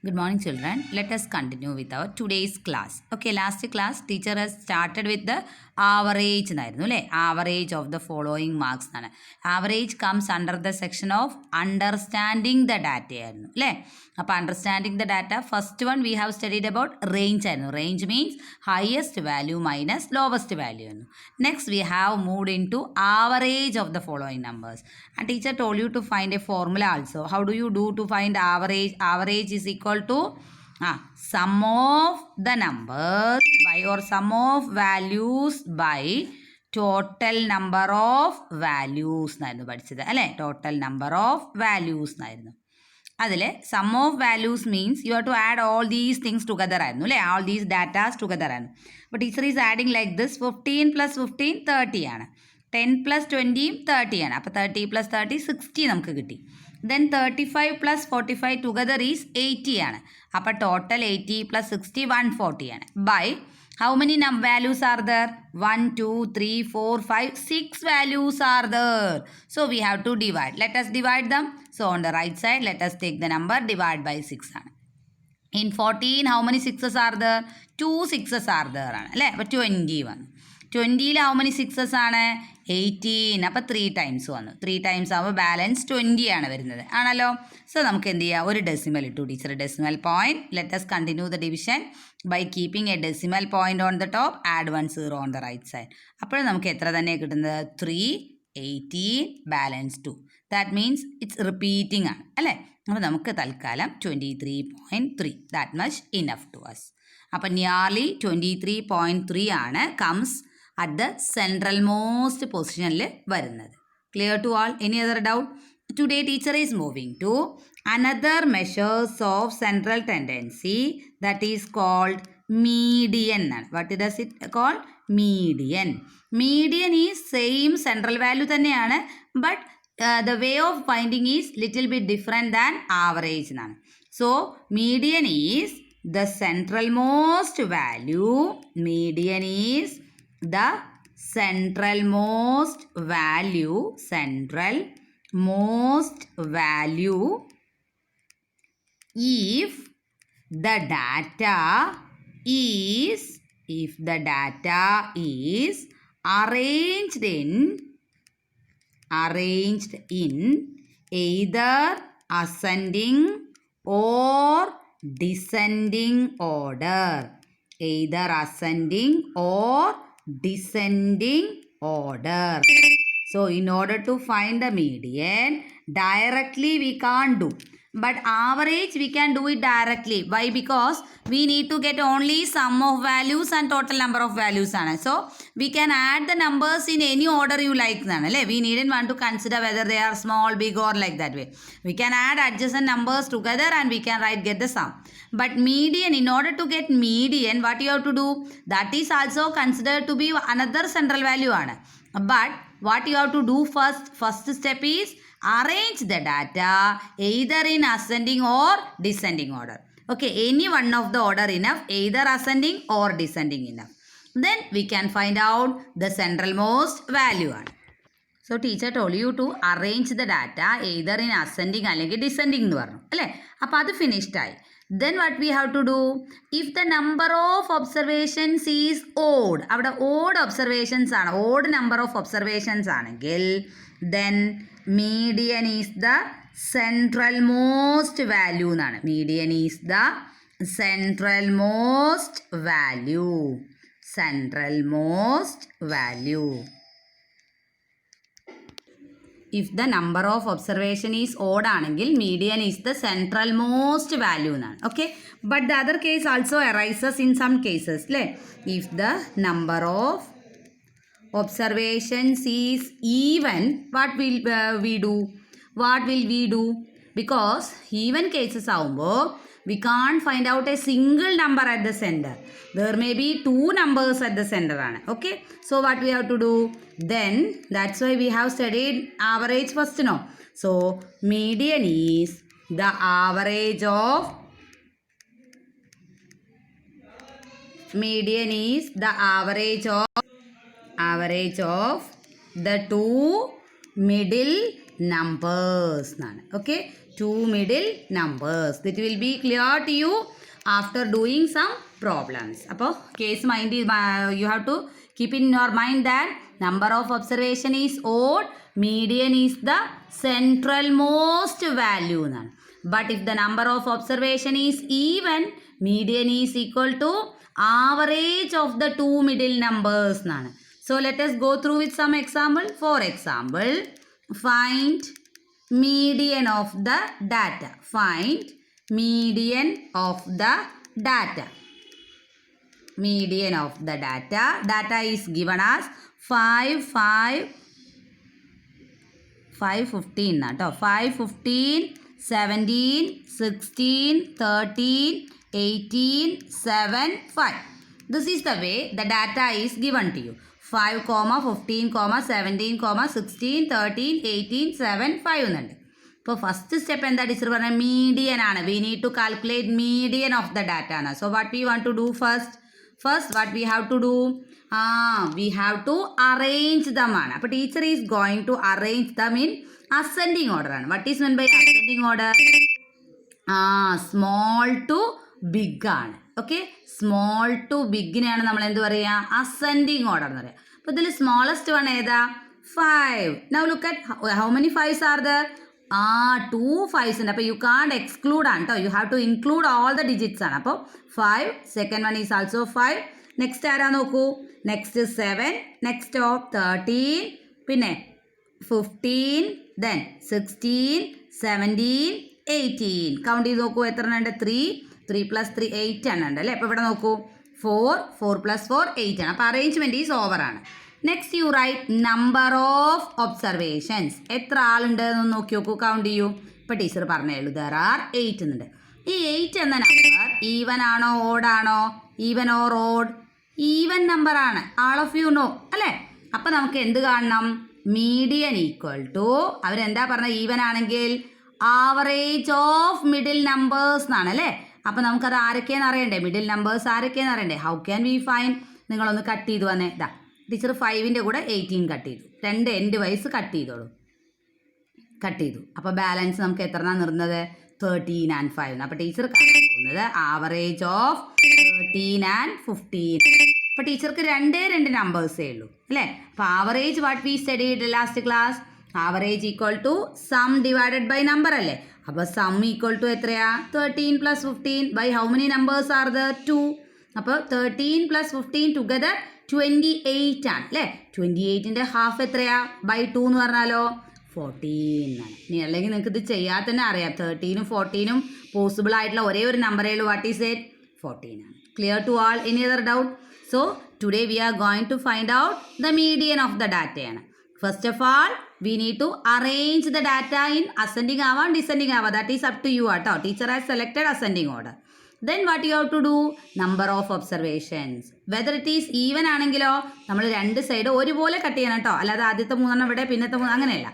Good morning, children. Let us continue with our today's class. Okay, last class teacher has started with the average. Average of the following marks. Average comes under the section of understanding the data. Understanding the data, first one we have studied about range. Range means highest value minus lowest value. Next we have moved into average of the following numbers. And teacher told you to find a formula also. How do you do to find average? Average is equal to sum of the numbers by or sum of values by total number of values എന്നായിരുന്നു പഠിച്ചത് അല്ലേ? Total number of values എന്നായിരുന്നു. അതിൽ sum of values means you have to add all these things together ആയിരുന്നു അല്ലേ? All these datas together ആയിരുന്നു. അപ്പോൾ teacher is adding like this 15 + 15 30 ആണ്. 10 + 20 30 ആണ്. അപ്പോൾ 30 + 30 60 നമുക്ക് കിട്ടി. Then 35 + 45 together is 80 ആണ്. അപ്പോൾ ടോട്ടൽ 80 + 60 140 ആണ്. By how many values are there? 1, 2, 3, 4, 5, 6 values are there. So we have to divide. Let us divide them. So on the right side, let us take the number divide by 6 ആണ്. In 14, how many 6s are there? 2 6s are there ആണ് അല്ലേ? അപ്പോൾ 20 വന്നു. 20ൽ how many 6s ആണ്? 18. അപ്പോൾ 3 times വന്നു. 3 times ആവുമ്പോൾ balance 20 ആണ് വരുന്നത് ആണല്ലോ. സോ നമുക്ക് എന്ത് ചെയ്യാം? ഒരു ഡെസിമൽ ഇട്ടു teacher. Decimal point. Let us continue the division by keeping a decimal point on the top, add 1 0 on the right side. അപ്പോൾ നമുക്ക് എത്ര തന്നെ കിട്ടുന്നത്? 3, 18, balance 2. That means it's repeating ആണ് അല്ലേ? അപ്പോൾ നമുക്ക് തൽക്കാലം 23.3 that much enough to us. അപ്പം നിയർലി 23.3 ആണ് comes at the central most പൊസിഷനിൽ വരുന്നത്. Clear to all? Any other doubt? Today teacher is moving to another measures of central tendency that is called median എന്നാണ്. What does it called? Median. Median is same central value തന്നെയാണ്, but the way of finding is little bit different than average എന്നാണ്. So median is the centralmost value. Median is the centralmost value. Centralmost value if the data is arranged in either ascending or descending order. Either ascending or descending order. So in order to find the median, directly we can't do. But average we can do it directly. Why? Because we need to get only sum of values and total number of values. So we can add the numbers in any order you like. We needn't want to consider whether they are small, big or like that way. We can add adjacent numbers together and we can get the sum. But median, in order to get median, what you have to do? That is also considered to be another central value. But what you have to do first step is arrange the data either in ascending or descending order. Okay, any one of the order enough, either ascending or descending enough. Then we can find out the centralmost value. So teacher told you to arrange the data either in ascending or descending എന്ന് പറഞ്ഞു അല്ലേ? അപ്പോൾ അത് finished ആയി. Then what we have to do? If the number of observations is odd, അവിടെ odd observations ആണ്, odd number of observations ആണെങ്കിൽ then median is the centralmost value എന്നാണ്. Median is the centralmost value. Centralmost value. If the number of observation is odd ആണെങ്കിൽ median is the centralmost value എന്നാണ്. Okay, but the other case also arises in some cases അല്ലേ? If the number of observations is even, what will we do? Because even cases ആവുമ്പോൾ we can't find out a single number at the center. There may be 2 numbers at the center. Okay, so what we have to do? Then that's why we have studied average first. No, so median is the average of the two middle numbers. Okay, 2 middle numbers. That will be clear to you after doing some problems. അപ്പോൾ case mind you have to keep in your mind that number of observation is odd, median is the central most value എന്നാണ്. But if the number of observation is even, median is equal to average of the two middle numbers എന്നാണ്. So let us go through with some example. For example, find median of the data. Find median of the data. Median of the data. Data is given as 5, 15 കേട്ടോ. 5, 15, 17, 16, 13, 18, 7, 5. This is the way the data is given to you. 5, 15, 17, 16, 13, 18, 7, 5 എന്നുണ്ട്. ഇപ്പോൾ first step എന്താ teacher പറഞ്ഞാൽ median ആണ്. We need to calculate median of the data ആണ്. So what we want to do first what we have to do we have to arrange them ആണ്. അപ്പോൾ teacher is going to arrange them in ascending order ആണ്. What is mean by ascending order? Small to big ആണ്. Okay, small to ബിഗിനെയാണ് നമ്മൾ എന്ത് പറയുക? Ascending order എന്ന് പറയുക. അപ്പോൾ ഇതിൽ സ്മോളസ്റ്റ് വൺ ഏതാ? 5. Now look at how many 5s are there? 2 5s ഉണ്ട്. അപ്പോൾ യു കാണ്ട് എക്സ്ക്ലൂഡ് ആണ് കേട്ടോ. You have to include all the digits ആണ്. അപ്പോൾ 5, second one is also 5. Next ആരാ നോക്കൂ? നെക്സ്റ്റ് 7, നെക്സ്റ്റ് 13, പിന്നെ 15, ദെൻ 16, 17, 18. കൗണ്ട് ചെയ്ത് നോക്കൂ എത്ര ഉണ്ട്? 3 + 3 8 ആണ് ഉണ്ട് അല്ലേ. അപ്പോൾ ഇവിടെ നോക്കൂ 4 + 4 8 ആണ്. അപ്പോൾ അറേഞ്ച്മെൻറ്റ് ഈസ് ഓവർ ആണ്. Next you write number of observations. എത്ര ആളുണ്ട് എന്നൊന്ന് നോക്കി നോക്കൂ, കൗണ്ട് ചെയ്യൂ. ഇപ്പോൾ ടീച്ചർ പറഞ്ഞേളൂ ദർ ആർ 8 എന്നുണ്ട്. ഈ 8 എന്ന നമ്പർ ഈവൻ ആണോ ഓഡ് ആണോ? Even or odd? Even number ആണ്. ആൾ ഓഫ് യു നോ അല്ലേ. അപ്പോൾ നമുക്ക് എന്ത് കാണണം? മീഡിയൻ ഈക്വൽ ടു അവരെന്താ പറഞ്ഞത്? ഈവൻ ആണെങ്കിൽ ആവറേജ് ഓഫ് മിഡിൽ നമ്പേഴ്സ് എന്നാണ് അല്ലേ. അപ്പോൾ നമുക്കത് ആരൊക്കെയെന്ന് അറിയണ്ടേ? മിഡിൽ നമ്പേഴ്സ് ആരൊക്കെയെന്ന് അറിയണ്ടേ? How can we find? നിങ്ങളൊന്ന് കട്ട് ചെയ്തു വന്നേ. ഇതാ ടീച്ചർ 5ൻ്റെ കൂടെ 18 കട്ട് ചെയ്തു. 2 എൻഡ് വൈസ് കട്ട് ചെയ്തോളൂ. കട്ട് ചെയ്തു. അപ്പോൾ ബാലൻസ് നമുക്ക് എത്രയാണ് നിർന്നത്? 13 and 5. അപ്പോൾ ടീച്ചർ കാണാൻ പോകുന്നത് ആവറേജ് ഓഫ് 13 and 15. അപ്പോൾ ടീച്ചർക്ക് 2 നമ്പേഴ്സേ ഉള്ളൂ അല്ലേ. അപ്പോൾ average what we studied last class? Average equal to sum divided by number അല്ലേ. അപ്പോൾ സം ഈക്വൽ ടു എത്രയാ? 13 + 15 by how many numbers are there? 2. അപ്പോൾ 13 + 15 ടുഗദർ 28 ആണ് അല്ലേ. 28ൻ്റെ ഹാഫ് എത്രയാ? ബൈ 2 എന്ന് പറഞ്ഞാലോ 14 ആണ്. ഇനി അല്ലെങ്കിൽ നിങ്ങൾക്ക് ഇത് ചെയ്യാൻ തന്നെ അറിയാം. 13ഉം 14ഉം പോസിബിൾ ആയിട്ടുള്ള ഒരേ ഒരു നമ്പറേ ഉള്ളൂ. What is it? 14 ആണ്. Clear to all? Any other doubt? So today we are going to find out the median of the ഡാറ്റയാണ്. First of all we need to arrange the data in ascending ആവാം descending ആവാം. that is up to you കേട്ടോ. teacher has selected ascending order. then what you have to do? number of observations. whether it is even ആണെങ്കിലോ നമ്മൾ 2 side ഒരുപോലെ cut ചെയ്യണം കേട്ടോ. അല്ലാതെ ആദ്യത്തെ 3 ഇവിടെ പിന്നത്തെ 3 അങ്ങനെയല്ല.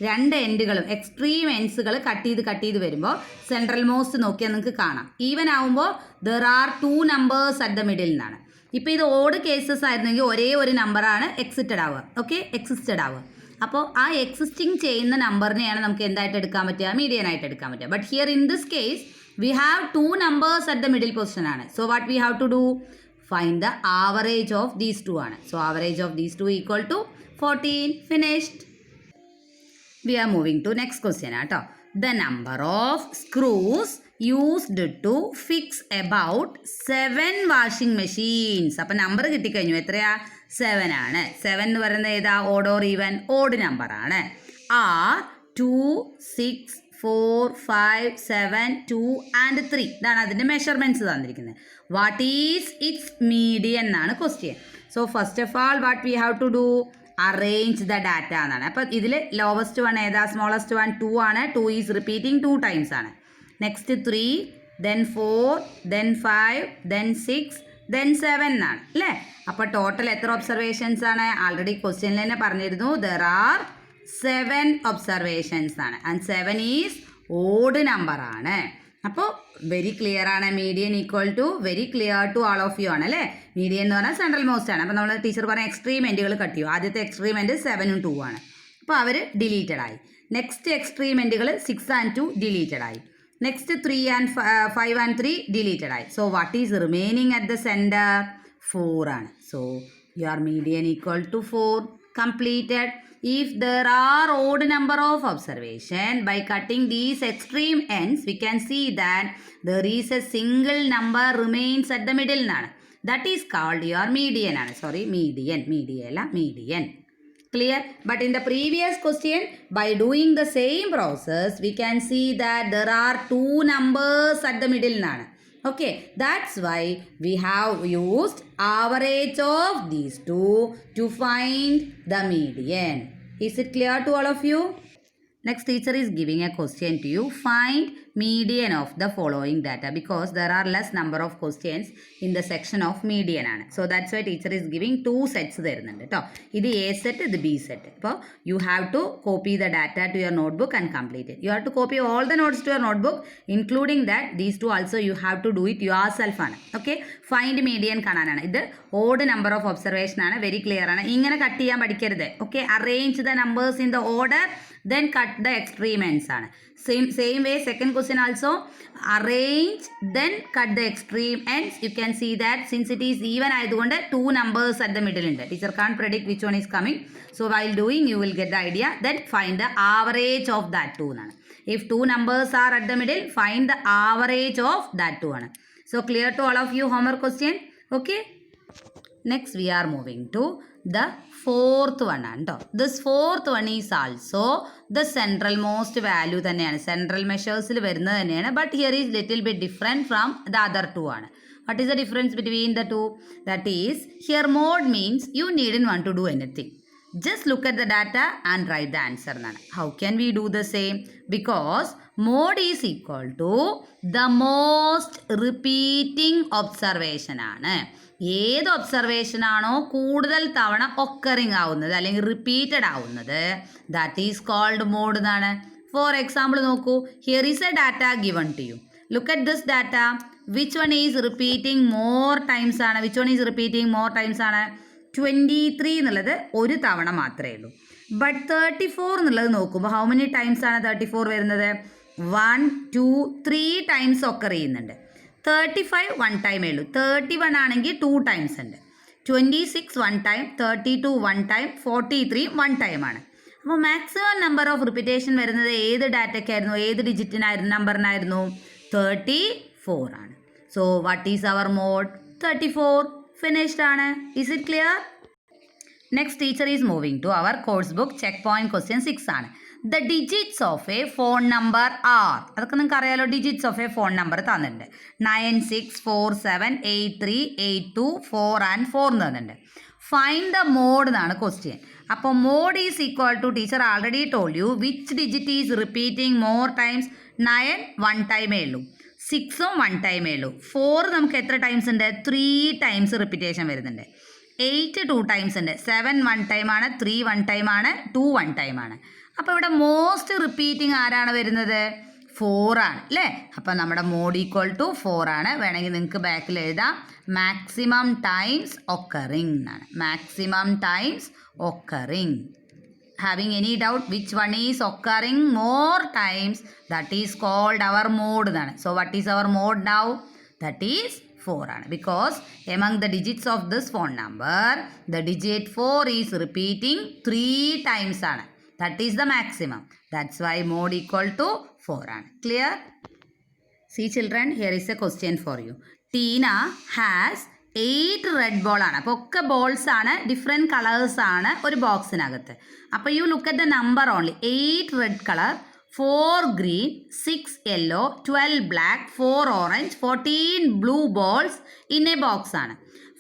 2 എൻഡുകളും എക്സ്ട്രീം എൻഡ്സുകൾ കട്ട് ചെയ്ത് വരുമ്പോൾ സെൻട്രൽ മോസ്റ്റ് നോക്കിയാൽ നിങ്ങൾക്ക് കാണാം. ഈവൻ ആവുമ്പോൾ there are 2 numbers at the middle എന്നാണ്. ഇപ്പോൾ ഇത് ഓഡ് കേസസ് ആയിരുന്നെങ്കിൽ ഒരേ ഒരു നമ്പറാണ് എക്സിസ്റ്റഡ് ആവുക. ഓക്കെ, എക്സിസ്റ്റഡ് ആവുക. അപ്പോൾ ആ എക്സിസ്റ്റിംഗ് ചെയ്യുന്ന നമ്പറിനെയാണ് നമുക്ക് എന്തായിട്ട് എടുക്കാൻ പറ്റുക? മീഡിയൻ ആയിട്ട് എടുക്കാൻ പറ്റുക. But here in this case we have 2 numbers at the middle position ആണ്. So what we have to do? Find the average of these 2 ആണ്. So average of these 2 equal to 14. Finished. We are moving to next question ആട്ടോ. The number of screws used to fix about 7 washing machines. അപ്പം number കിട്ടിക്കഴിഞ്ഞു. എത്രയാ? 7 ആണ്. 7 എന്ന് പറയുന്നത് ഏതാ? Odd or even? Odd number ആണ്. R 2, 6, 4, 5, 7, 2 and 3. ഇതാണ് അതിൻ്റെ മെഷർമെൻറ്റ്സ് തന്നിരിക്കുന്നത്. വാട്ട് ഈസ് ഇറ്റ്സ് മീഡിയൻ എന്നാണ് question. So first of all what we have to do? Arrange the data എന്നാണ്. അപ്പം ഇതിൽ ലോവസ്റ്റ് വൺ ഏതാ? സ്മോളസ്റ്റ് വൺ 2 ആണ്. 2 ഈസ് റിപ്പീറ്റിംഗ് 2 times ആണ്. Next 3, then 4, then 5, then 6, then 7 എന്നാണ് അല്ലേ. അപ്പോൾ ടോട്ടൽ എത്ര ഒബ്സർവേഷൻസ് ആണ്? ആൾറെഡി ക്വസ്റ്റ്യനിൽ തന്നെ പറഞ്ഞിരുന്നു. ദർ ആർ 7 ഒബ്സർവേഷൻസ് ആണ്. ആൻഡ് 7 ഈസ് ഓഡ് നമ്പർ ആണ്. അപ്പോൾ വെരി ക്ലിയർ ആണ്. Median equal to very clear to all of you ആണ് അല്ലേ. മീഡിയൻ എന്ന് പറഞ്ഞാൽ സെൻട്രൽ മോസ്റ്റ് ആണ്. അപ്പോൾ നമ്മൾ ടീച്ചർ പറഞ്ഞ എക്സ്ട്രീം എൻഡുകൾ കട്ട് ചെയ്യും. ആദ്യത്തെ എക്സ്ട്രീം എൻഡ് 7ഉം 2 ആണ്. അപ്പോൾ അവർ ഡിലീറ്റഡ് ആയി. നെക്സ്റ്റ് എക്സ്ട്രീമെൻറ്റുകൾ 6 and 2 ഡിലീറ്റഡ് ആയി. നെക്സ്റ്റ് 3 and 5 and 3 ഡിലീറ്റഡ് ആയി. So what is remaining at the centre? 4 ആണ്. So your median equal to 4. Completed. If there are odd number of observation, by cutting these extreme ends, we can see that there is a single number remains at the middle. That is called your median. Sorry, median. Median. Clear? But in the previous question, by doing the same process, we can see that there are two numbers at the middle. Okay, that's why we have used average of these two to find the median. Is it clear to all of you? Next, teacher is giving a question to you. Find median of the following data, because there are less number of questions in the section of median. So that's why teacher is giving two sets there. This A set, this B set. So you have to copy the data to your notebook and complete it. You have to copy all the notes to your notebook, including that these two also you have to do it yourself. Okay, find median കാണാനാണ്. ഇത് odd number of observation ആണ്. Very clear ആണ്. ഇങ്ങനെ cut ചെയ്യാൻ പഠിക്കരുത്. Okay, arrange the numbers in the order, then cut the extreme ends. Same way, second question also, arrange, then cut the extreme ends. You can see that since it is even, two numbers at the middle. Teacher can't predict which one is coming. So while doing, you will get the idea. Then find the average of that two. If two numbers are at the middle, find the average of that two. So clear to all of you homework question? Okay. Next we are moving to the fourth one. This fourth one is also the central most value. Central measures, but here is little bit different from the other two. What is the difference between the two? That is, here mode means you needn't want to do anything. Just look at the data and write the answer. How can we do the same? Because mode is equal to the most repeating observation. ഏത് observation ആണോ കൂടുതൽ തവണ occurring ആവുന്നത് അല്ലെങ്കിൽ repeated ആവുന്നത്, that is called mode എന്നാണ്. For example നോക്കൂ, here is a data given to you. Look at this data. Which one is repeating more times ആണ്? Which one is repeating more times ആണ്? 23 എന്നുള്ളത് ഒരു തവണ മാത്രമേ ഉള്ളൂ. ബട്ട് 34 എന്നുള്ളത് നോക്കുമ്പോൾ ഹൗ മെനി ടൈംസ് ആണ് 34 വരുന്നത്? 1, 2, 3 ടൈംസ് ഒക്കർ ചെയ്യുന്നുണ്ട്. 35 വൺ ടൈമേ ഉള്ളൂ. 31 ആണെങ്കിൽ 2 ടൈംസ് ഉണ്ട്. 26 one time, 32 one time, 43 one ടൈമാണ്. അപ്പോൾ മാക്സിമം നമ്പർ ഓഫ് റിപ്പീറ്റേഷൻ വരുന്നത് ഏത് ഡാറ്റയ്ക്കായിരുന്നു, ഏത് ഡിജിറ്റിനായിരുന്നു, നമ്പറിനായിരുന്നു? 34 ആണ്. So what is our mode? 34. Finished ആണ്. Is it clear? Next teacher is moving to our course book check point question 6 ആണ്. The digits of a phone number are, അതൊക്കെ നിങ്ങൾക്ക് അറിയാലോ. Digits of A phone number തന്നിട്ടുണ്ട്. 9, 6, 4, 7, 8, 3, 8, 2, 4 and 4 എന്ന് തന്നിട്ടുണ്ട്. Find the mode എന്നാണ് question. അപ്പോൾ mode is equal to, teacher already told you which digit is repeating more times. 9 one ടൈമേ ഉള്ളൂ, 6ഉം വൺ ടൈമേ ഉള്ളൂ. 4 നമുക്ക് എത്ര ടൈംസ് ഉണ്ട്? 3 ടൈംസ് റിപ്പീറ്റേഷൻ വരുന്നുണ്ട്. 8 2 ടൈംസ് ഉണ്ട്. 7 വൺ ടൈമാണ്, 3 വൺ ടൈമാണ്, 2 വൺ ടൈമാണ്. അപ്പോൾ ഇവിടെ മോസ്റ്റ് റിപ്പീറ്റിംഗ് ആരാണ് വരുന്നത്? 4 ആണ് അല്ലേ? അപ്പോൾ നമ്മുടെ മോഡ് ഈക്വൽ ടു 4 ആണ്. വേണമെങ്കിൽ നിങ്ങൾക്ക് ബാക്കിൽ എഴുതാം മാക്സിമം ടൈംസ് ഒക്കറിങ് എന്നാണ്. Maximum times occurring. Having any doubt which one is occurring more times, that is called our mode എന്നാണ്. So what is our mode now? That is 4 ആണ്. Because among the digits of this phone number the digit 4 is repeating 3 times ആണ്. That is the maximum. That's why mode equal to 4 ആണ്. Clear? See children, here is a question for you. Tina has 8 red ball ആണ്. അപ്പോൾ ഒക്കെ balls ആണ്, different colours ആണ് ഒരു ബോക്സിനകത്ത്. അപ്പോൾ U look at the number only. 8 red colour, 4 green, 6 yellow, 12 black, 4 orange, 14 blue balls in a box ആണ്.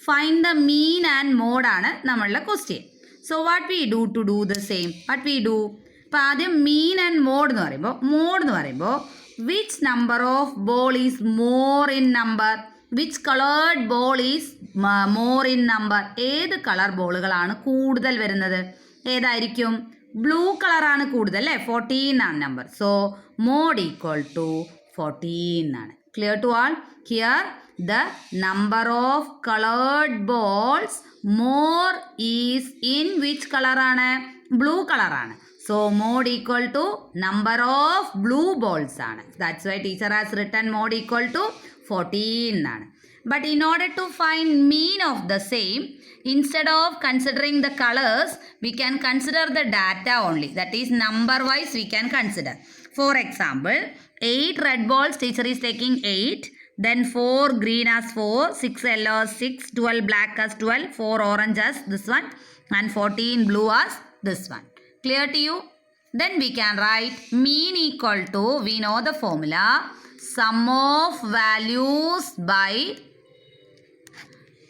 Find the mean and mode ആണ് നമ്മളുടെ question. So what we do to do the same? What we do? അപ്പോൾ ആദ്യം mean and mode എന്ന് പറയുമ്പോൾ which number of ball is more in number, which coloured ball is more in number. ഏത് colour ബോളുകളാണ് കൂടുതൽ വരുന്നത്? ഏതായിരിക്കും? Blue കളറാണ് കൂടുതൽ അല്ലേ? 14 ആണ് number. So mode equal to 14 ആണ്. Clear to all? Here the number of colored balls more is in which color ആണ്? ബ്ലൂ കളറാണ്. So mode equal to number of blue balls ആണ്. That's why teacher has written mode equal to 14 ആണ്. But in order to find mean of the same, instead of considering the colors, we can consider the data only. That is number wise we can consider. For example, 8 red balls, teacher is taking 8. Then 4 green as 4, 6 yellow as 6, 12 black as 12, 4 orange as this one, and 14 blue as this one. Clear to you? Then we can write mean equal to, we know the formula, sum of values by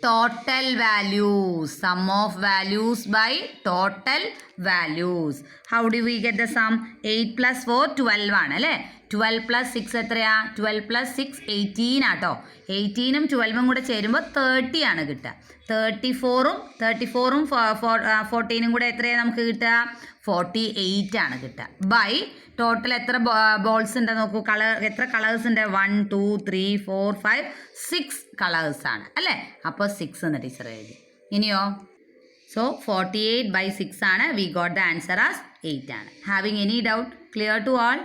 total values. Sum of values by total values. How do we get the sum? 8 plus 4, 12 ആണ് അല്ലേ? 12 plus 6 എത്രയാ? 12 plus 6, 18 ആട്ടോ. 18ഉം 12ഉം കൂടെ ചേരുമ്പോൾ 30 ആണ് കിട്ടുക. 34ഉം 14ഉം കൂടെ എത്രയാണ് നമുക്ക് കിട്ടുക? 48 ആണ് കിട്ടുക. ബൈ ടോട്ടൽ എത്ര ബോൾസ് ഉണ്ട് നോക്കൂ. എത്ര കളേഴ്സ് ഉണ്ട്? 1 2 3 4 5 6 കളേഴ്സ് ആണ് അല്ലേ? അപ്പോൾ 6 എന്ന് ടീച്ചർ എഴുതി. ഇനിയോ? സോ 48 by 6 ആണ്. We got the answer as 8 ആണ്. Having any doubt? Clear to all?